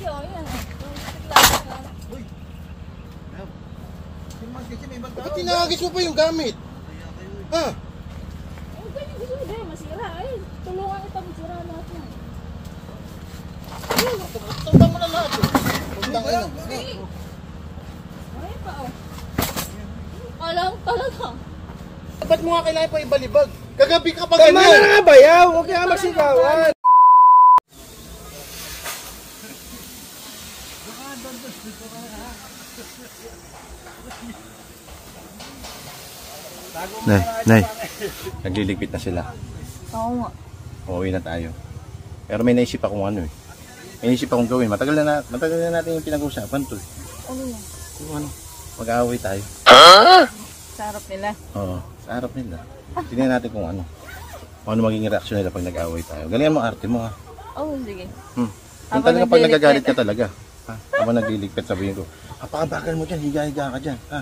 Sige, o yan. Uy! Bakit tinagis mo pa yung gamit? Ha? Eh, ganyan gusto mo din, masira. Ay, tulungan kita masira lahat yan. Tanda mo na lahat eh. Tanda na. Ay pa, o. Alam talaga. Ba't mo nga kailangan pa ibalibag? Kagabi ka pa Tama ganyan. na nga bayaw, huwag kaya magsigawan. Nay, nagliligpit na sila. Oo nga. Uuwi na tayo. Pero may naisip akong ano eh. May naisip akong gawin. Matagal na natin yung pinag-usapan to. Ano yan? Yung ano, mag-aaway tayo. Sa harap nila. Oo, sa harap nila. Tingnan natin kung ano. Kung ano magiging reaksyon nila pag nag-aaway tayo. Galingan mo arte mo ha. Oo, sige. Yung talaga pag nagagalit ka talaga. Ha? Habang nagliligpit sabihin ko, apakabagal mo dyan, higa-higa ka dyan. Ha?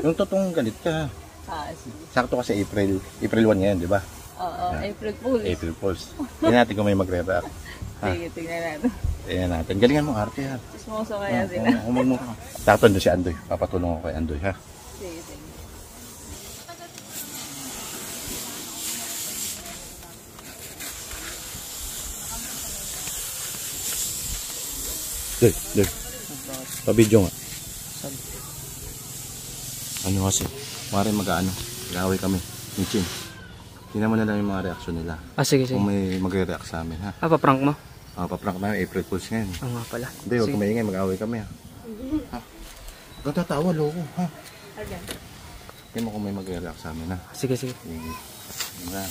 Yung totoong galit ka ha. Sige. Sakto kasi April 1 ngayon, di ba? Oo, April Fools. April Fools. Tingnan natin kung may magre-react. Sige, tingnan natin. Tingnan natin. Galingan mo arte ha. Chismoso kaya sila. Humag mo. Sakto doon si Andoy. Papatulong ako kay Andoy ha. Sige, sige. Doy. Pa-video nga. Ano kasi? Mare mag-ano. Nag-away kami. Michin. Tingnan mo na lang yung mga reaksyon nila. Sige, sige. Kung may magre-react sa amin ha. Pa-prank mo? Paprank na yung April Fools ngayon. Oo nga pala. Hindi, huwag kang maingay. Mag-away kami ha. Ha? Huwag kang tatawa, loko ha. Again. Tingnan mo kung may magre-react sa amin ha. Sige, sige. Yun na.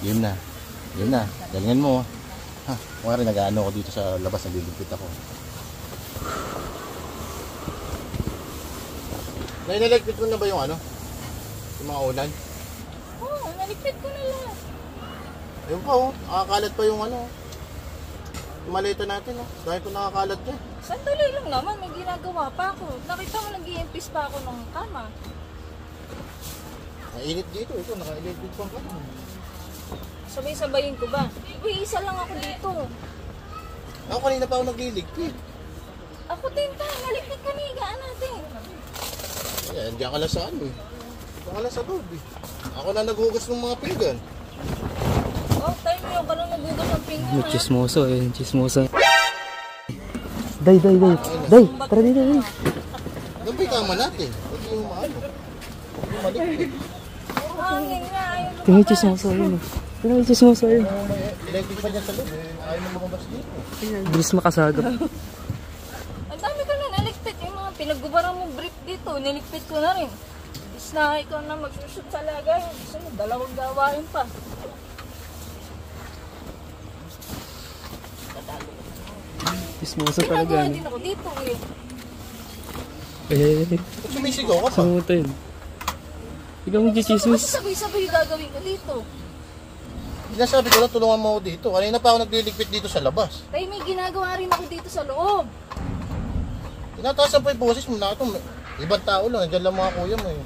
Yun na. Yun na. Galingan mo ha. Kung nga rin nag-ano ako dito sa labas. Nagliligpit ako. Nailagpit mo na ba yung ano? Yung mga ulan? Oo, naligpit ko na lahat. Ayun pa oh. Nakakalat pa yung ano. Yung maleta natin oh. Dahil pa nakakalat dyan. Sandali lang naman, may ginagawa pa ako. Nakita mo nag-i-impis pa ako ng kama. Nainit dito. Ito, naka-electric pump pa. Sabay-sabayin ko ba? Uy, isa lang ako dito. Ako kanina pa ako nagliligpit. Ako din pa, naligpit ka na higaan natin. Ayan, diyan ka lang sa ano eh. Diyan ka lang sa loob eh. Ako na naghugas ng mga pinggan. Oh, tayo mo yung kalong nagugas ng pinggan May ha. chismoso eh, chismoso. Day, tara dito. Doon ba yung kama natin? Huwag yung maano. Huwag yung maligpit. Hangin nga, ayun. Tingnan yung chismoso yun. Tingnan yung chismoso yun. May electric pa dyan sa loob eh. Ayaw mo lumabas dito. Bilis makasagap. Ang dami ko na naligpit. Yung mga pinaggubaran mo brief dito, niligpit ko na rin. Is na ikaw na magsushoot sa lagay. Gusto mo, dalawang gawain pa. Chismoso talaga. Ginagawa din ako dito eh. Ba't sumisigaw ka pa? Samuto yun. Ikaw mo chismis. Sabay-sabay yung gagawin ko dito. Sinasabi ko lang tulungan mo ako dito. Kanina pa ako nagliligpit dito sa labas. Tay, may ginagawa rin ako dito sa loob. Tinataasan pa yung boses mo na ito. Ibang tao lang. Nandiyan lang mga kuya mo eh.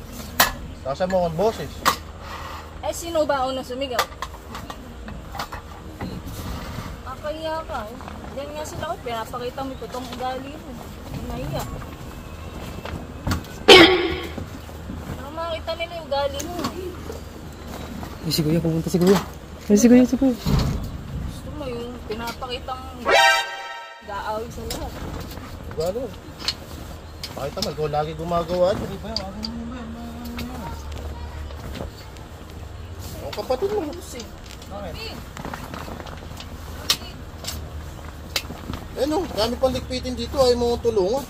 Taasan mo ang boses. Eh, sino ba unang sumigaw? Kakaya ka. Diyan nga sila ko, pinapakita mo ito itong ugali mo. Nahiya. Para makita nila yung ugali mo. Ay, si Kuya, pumunta si Kuya. Ay, si Kuya. Gusto mo yung pinapakitang gaawin sa lahat. Gano? Pakita mo, ikaw lagi gumagawa. Ang kapatid mo. Bakit? Ano, dami pang ligpitin dito. Ayaw mo tulungan.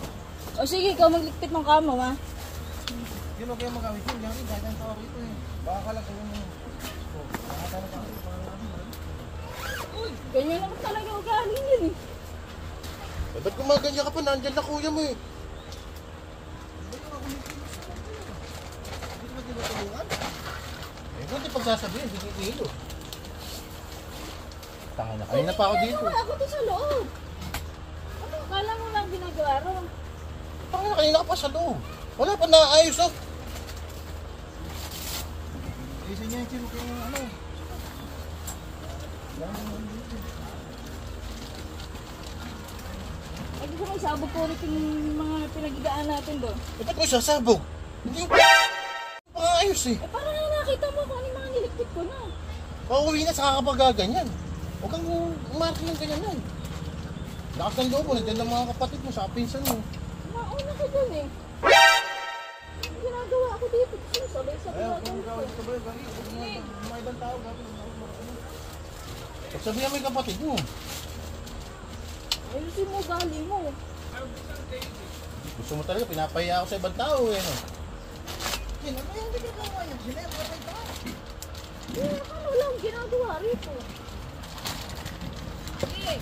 O sige, ikaw magligpit ng kamo, ha? Yun o kaya magawin yun. Yan, ganyan tao rito eh. Baka ka lang kung Ganyan naman talaga ugali yun eh. ba't gumaganyan ka pa? Nandyan na kuya mo eh. Hindi pagsasabihin, hindi kilo. Tangin na, kanina pa ako dito. Ako to sa loob. Ano, kala mo lang ginagawa ron. Tangin na, kanina ka pa sa loob. Wala pa naayos oh. Isa niya yung ano. may sabog ko ulit yung mga pinagdaan natin doon. Ba't ko sasabog? Hindi ko ayos eh. Eh, parang nakita mo kung ano yung mga niligpit ko na. Pauwi na sa kakapagaganyan. Huwag kang umarki ng ganyan. Lakas ng loob mo, nandiyan ng mga kapatid mo sa pinsan mo. Mauna ka dyan eh. Ang ginagawa ako dito. Sabay-sabay ako dito. May ibang tao. Sabihan mo yung kapatid mo. Ayusin mo, gali mo. Gusto mo talaga, pinapahiya ako sa ibang tao eh. No? Eh, ano lang ginagawa rito? Eh,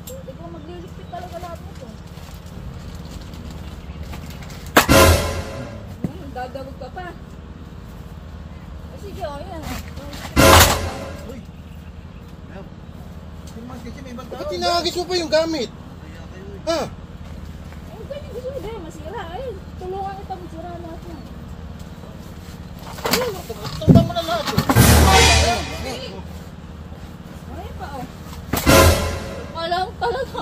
hindi ko magliligpit talaga lahat nito. Dadabog ka pa. Sige, o yan. Bakit tinagis mo pa yung gamit? Ha? Eh, ganyan gusto mo din, masira. Ay, tulungan kita masira lahat yan. Tumba mo na lahat eh. Ay pa, oh. Alam talaga.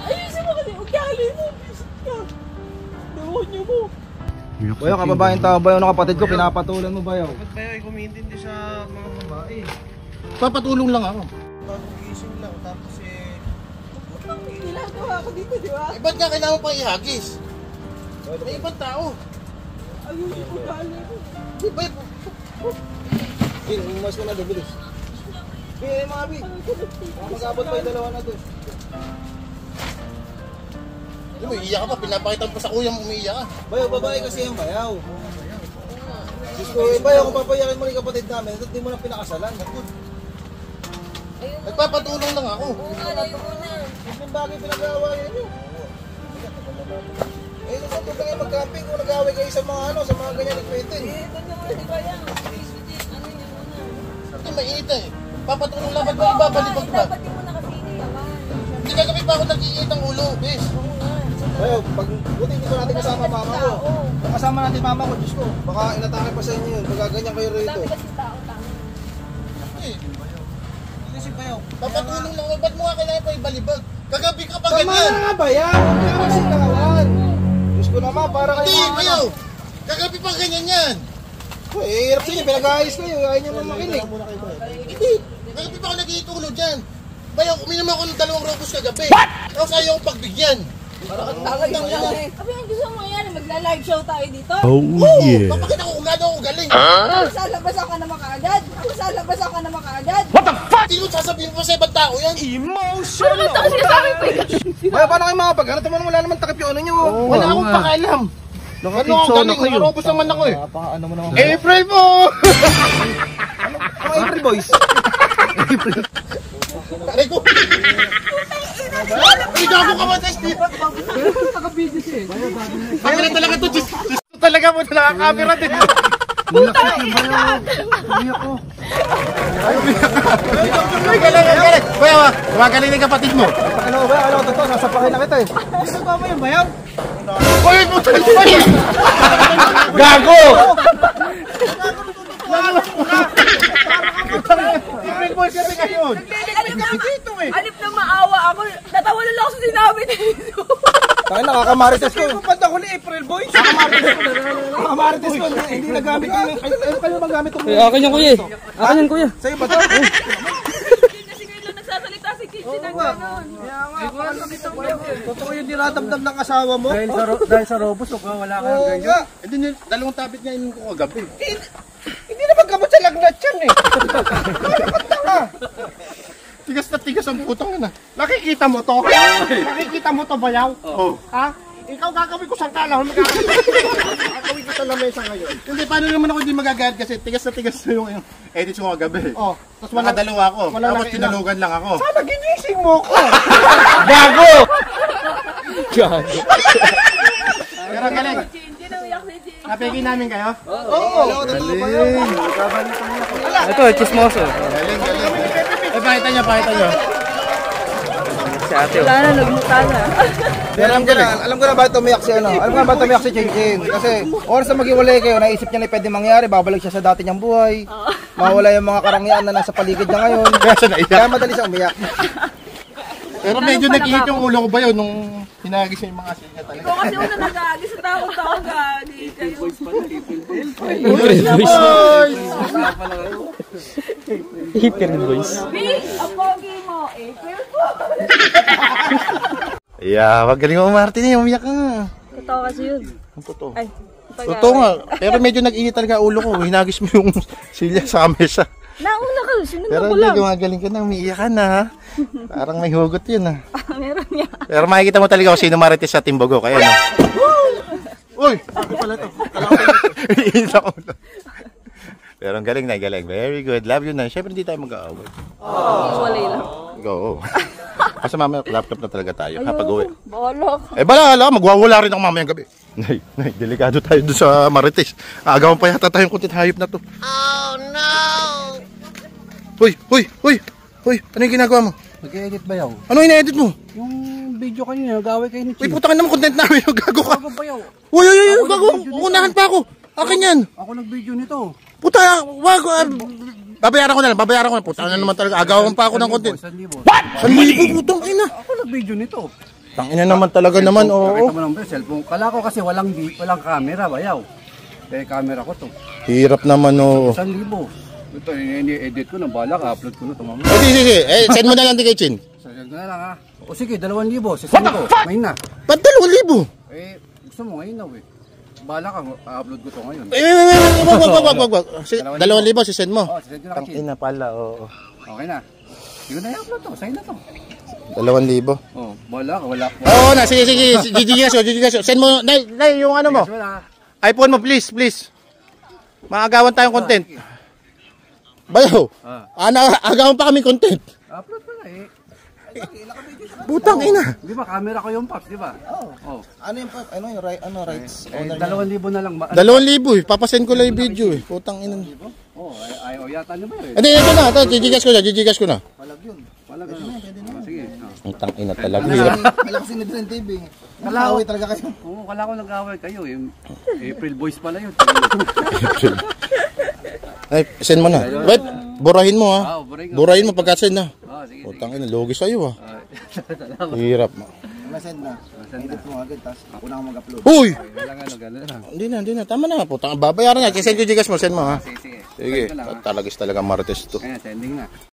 Ayusin mo kasi, ugali mo. Bisit ka. Demonyo mo. Bayaw, kababaeng tao bayaw ng kapatid ko, pinapatulan mo bayaw. Ba't ba yung kumintindi sa mga babae? Papatulong lang ako. Pag-gising lang, tapos Ginagawa ko dito, di ba? Eh, ba't nga kailangan pang ihagis? May ibang tao. Ayusin mo, ugali mo. Di ba? Mas mo na dobilis. Mga abi. Mag-abot pa yung dalawa na doon. Umiiyak ka pa, pinapakita mo pa sa kuya mo umiiyak ka. Bayaw, babae kasi yung bayaw. Diyos ko, bayaw, kung papayakin mo yung kapatid namin, ito di mo na pinakasalan. Nagpapatulong lang ako. Yung bagay pinag-aawayan nyo. Eh, nung sa kayo mag-camping, kung nag-aaway kayo sa mga sa mga ganyan nagpitin. Hindi mainit eh. Papatulong lang, ba't mo ibabalibag ba? Hindi kagabi pa ako nag-iinit ang ulo, bes. Bayaw, pag buti dito natin kasama mama ko. Kung kasama natin mama ko, Diyos ko, baka inatake pa sa inyo yun. Pagka ganyan kayo rito. Eh, Kasi bayaw. papatulong lang ako, ba't mo nga kailangan pa ibalibag? Kagabi ka pa Tama ganyan. na nga bayaw, huwag ka naman sigawan. Diyos ko naman, para kayo Hindi, mga bayaw. Kagabi pa ganyan yan. Eh, hirap sa inyo, pinag-aayos kayo, ayaw nyo naman makinig. Hindi, kagabi pa ako nag-iitulog dyan. Bayaw, uminom ako ng 2 robos kagabi. What? Tapos ayaw ko pagbigyan. Abi, ang gusto mo yan, magla-live show tayo dito. Oo, papakita ko kung gaano ako galing. Ako sa labas ako na makaagad. Ako sa labas ako na makaagad. Hindi mo sasabihin mo sa ibang tao yan. Ano ba ito kasi sa akin pa Bayaw, paano kayo mga pag-arat naman wala naman takip yung ano nyo. Wala akong pakialam. Ano ako galing, nakarobos naman ako eh. Ano mo naman. April po! Mga April boys. Taray ko! Hindi ako kamatas dito. Naka-video siya eh. Pagkala talaga to, Diyos talaga mo na nakakamera din. Umiyak ko. Ay, galing. Bayaw, gumagaling ng kapatid mo. Ano ba? Ano totoo? Sasapakin na kita eh. Gusto ko mo yung bayaw? Uy, puto! Gago! April Boys kasi ngayon. Alip na maawa ako. Natawa na lang ako sa sinabi dito. Tayo nakakamarites ko. Pagpunta ko ni April Boys. Nakakamarites ko. Hindi nagamit yung... Kayo magamit yung... Akin yan kuya. Akin yan kuya. Sa'yo ba ito? Kasi ngayon lang nagsasalita si Kitty ng gano'n. Totoo yung dinadamdam ng asawa mo. Dahil sa robos, wala ka ng Oo ganyan. nga. Hindi niyo, 2 tabit niya inom ko kagabi. Hindi naman kamot sa lagnat yan eh. Tigas na tigas ang putang na. Nakikita mo to? Nakikita mo to, bayaw? Oo. Ha? Ikaw gagawin ko sa kalahon, gagawin ko sa lamesa ngayon. Hindi, paano naman ako hindi magagayad kasi tigas na tigas na yung edits ko kagabi. Oh, Tapos nakadalawa ako, tapos tinalugan lang ako. sana ginising mo ko. Gago! Gago. Pero galing. Hindi na uyak si Kitty. Napigin namin kayo? Oo. Galing. Ito, chismoso. Galing. Pakita nyo. Si ate. Wala na, nagmuta na. Pero alam ko na bakit umiyak si ano. Alam ko na bakit umiyak si Chinchin. Kasi oras na maghiwalay kayo, naisip niya na pwede mangyari, babalik siya sa dati niyang buhay. mawala yung mga karangyaan na nasa paligid niya ngayon. Kaya siya naiyak. Kaya madali siyang umiyak. Pero medyo nag-iit yung ulo ko ba yun nung hinagis niya yung mga silya talaga. Ikaw kasi una nag-aagi sa tao gagi kayo. Hiper boys. Ang pogi mo, April po. Yeah, magaling mo Martin eh, umiyak ka nga. Totoo kasi yun. Ang totoo. Ay, Totoo nga, pero medyo nag-init talaga ulo ko. Hinagis mo yung silya sa mesa. nauna ka, sinunod Pero ko hindi, lang. gumagaling ka na, umiiyak ka na ha. Parang may hugot yun ha. Meron niya. Pero makikita mo talaga kung sino marites sa Timbogo, kaya no. Uy! Sabi pala ito. Iinit ako. Pero ang galing na, galing. Very good. Love you na. Siyempre hindi tayo mag-aaway. Usually lang. Go. Kasi mamaya laptop na talaga tayo. Kapag uwi. Bahala ka. Eh bala, magwawala rin ako mamayang gabi. Nay, delikado tayo dun sa Marites. Agawan pa yata tayong kuntit hayop na to. Oh no! Uy! Ano yung ginagawa mo? Nag-edit ba yaw? Ano ina-edit mo? Yung video kanina, nag-away kayo ni Uy, Chin. putangin naman content namin. Gago ka. Ako ba yaw? Uy, gago. Unahan pa ako. Akin yan. Ako nag-video nito. Puta, wag. Babayaran ko na lang. Puta na naman talaga. Agawan pa ako ng content. 1,000. 1,000 putang ina. Ako nag-video nito. Tangina naman talaga naman, oo. Nakita mo lang ba yung cellphone? Kala ko kasi walang camera ba yaw? Eh, camera ko to. Hirap naman, oo. 1,000. Ito, ini-edit ko na, balak, upload ko na ito mamaya. Sige. Send mo na lang din kay Chin. Sasend ko na lang ha. O sige, 2,000, sasend ko. Ngayon na. Ba't 2,000? Eh, gusto mo ngayon na eh. Balak ka, upload ko to ngayon. Wag. 2,000 sisend mo. Oh, sasend ko na kay Chin. Ina pala, oo. Okay na. Sige na i-upload to, sa'yo na to. 2,000. Oh, balak, wala. Oo na, sige. GGS. Send mo, Nay, yung ano mo. Wala. iPhone mo, please. Maagawan tayong content. Bayo, agawan pa kami content. Upload ko na eh. Putang ina. Di ba, camera ko yung Paps, di ba? Oo. Oh. Ano yung rights? Eh, 2,000 na lang. 2,000 papasend ko lang yung video eh. Putang ina. Oh, ayaw yata niyo ba eh? Hindi, ito na. GGS ko na. Wala ka. Sige. Putang ina talaga. Hirap. Wala kasi Nedren TV. Nakaway talaga kayo. Oo, kala ko nag-away kayo eh. April Boys pala yun. Ay, send mo na. Wait, burahin mo ha. Ah, Burahin mo pagka-send na. Ah, sige. Putang ina, logi sa'yo ha. Salamat. Hirap. Send na. Edit mo agad, tapos ako na ako mag-upload. Uy! Wala nga, gano'n lang. Hindi na. Tama na. Putang, babayaran na. Send ko GGS mo. Send mo ha. Sige. Sige. Talagis talaga marites to. Ayan, sending na.